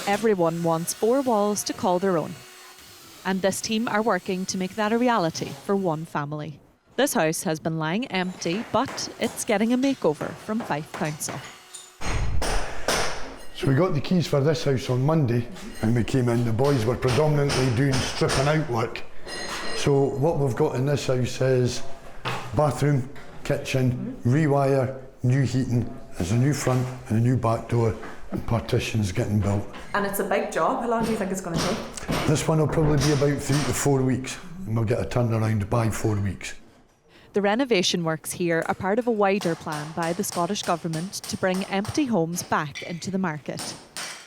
Everyone wants 4 walls to call their own. And this team are working to make that a reality for one family. This house has been lying empty, but it's getting a makeover from Fife Council. So we got the keys for this house on Monday and we came in. The boys were predominantly doing stripping out work. So what we've got in this house is bathroom, kitchen, rewire, new heating. There's a new front and a new back door and partitions getting built. And it's a big job. How long do you think it's going to take? This one will probably be about 3 to 4 weeks and we'll get a turnaround by 4 weeks. The renovation works here are part of a wider plan by the Scottish Government to bring empty homes back into the market.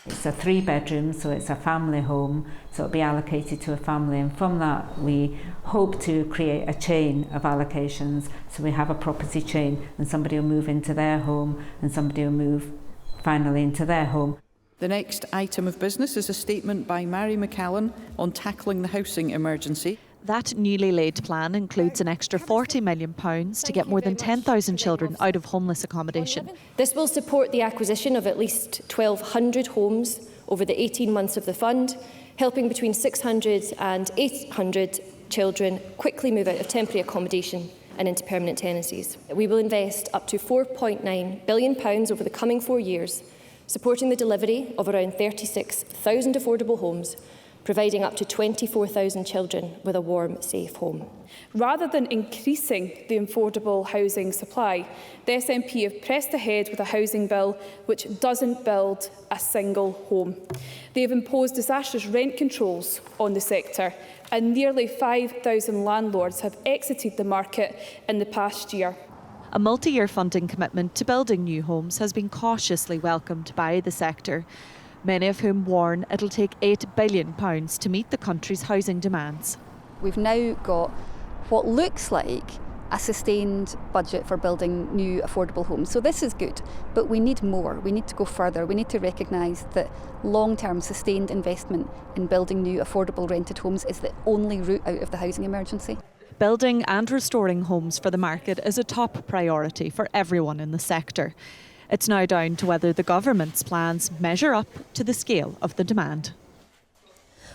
It's a 3-bedroom, so it's a family home, so it'll be allocated to a family, and from that we hope to create a chain of allocations. So we have a property chain and somebody will move into their home and somebody will move finally into their home. The next item of business is a statement by Mary McCallan on tackling the housing emergency. That newly laid plan includes an extra £40 million to get more than 10,000 children out of homeless accommodation. This will support the acquisition of at least 1,200 homes over the 18 months of the fund, helping between 600 and 800 children quickly move out of temporary accommodation and into permanent tenancies. We will invest up to £4.9 billion over the coming 4 years, supporting the delivery of around 36,000 affordable homes, providing up to 24,000 children with a warm, safe home. Rather than increasing the affordable housing supply, the SNP have pressed ahead with a housing bill which doesn't build a single home. They have imposed disastrous rent controls on the sector, and nearly 5,000 landlords have exited the market in the past year. A multi-year funding commitment to building new homes has been cautiously welcomed by the sector, many of whom warn it'll take £8 billion to meet the country's housing demands. We've now got what looks like a sustained budget for building new affordable homes. So this is good, but we need more. We need to go further. We need to recognise that long-term sustained investment in building new affordable rented homes is the only route out of the housing emergency. Building and restoring homes for the market is a top priority for everyone in the sector. It's now down to whether the government's plans measure up to the scale of the demand.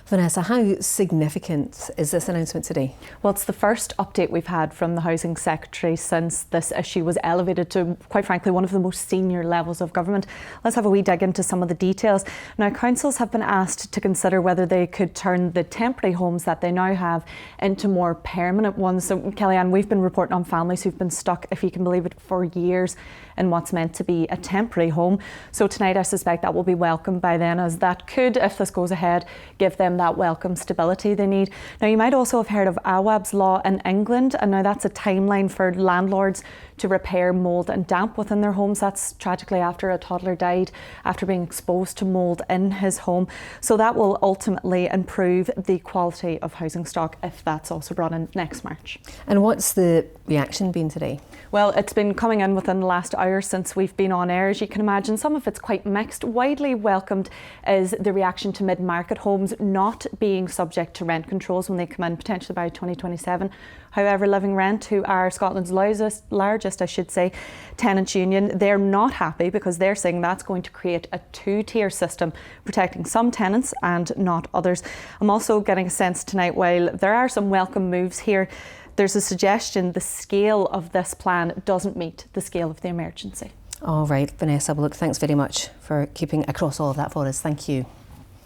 Vanessa, how significant is this announcement today? Well, it's the first update we've had from the Housing Secretary since this issue was elevated to, quite frankly, one of the most senior levels of government. Let's have a wee dig into some of the details. Now, councils have been asked to consider whether they could turn the temporary homes that they now have into more permanent ones. So, Kellyanne, we've been reporting on families who've been stuck, if you can believe it, for years in what's meant to be a temporary home. So tonight, I suspect that will be welcomed by then, as that could, if this goes ahead, give them that welcome stability they need. Now, you might also have heard of AWAB's law in England, and now that's a timeline for landlords to repair mould and damp within their homes. That's tragically after a toddler died after being exposed to mould in his home. So that will ultimately improve the quality of housing stock if that's also brought in next March. And what's the reaction been today? Well, it's been coming in within the last hour since we've been on air. As you can imagine, some of it's quite mixed. Widely welcomed is the reaction to mid-market homes not being subject to rent controls when they come in, potentially by 2027. However, Living Rent, who are Scotland's largest, tenants union, they're not happy because they're saying that's going to create a 2-tier system, protecting some tenants and not others. I'm also getting a sense tonight, while there are some welcome moves here, there's a suggestion the scale of this plan doesn't meet the scale of the emergency. All right, Vanessa, well, look, thanks very much for keeping across all of that for us. Thank you.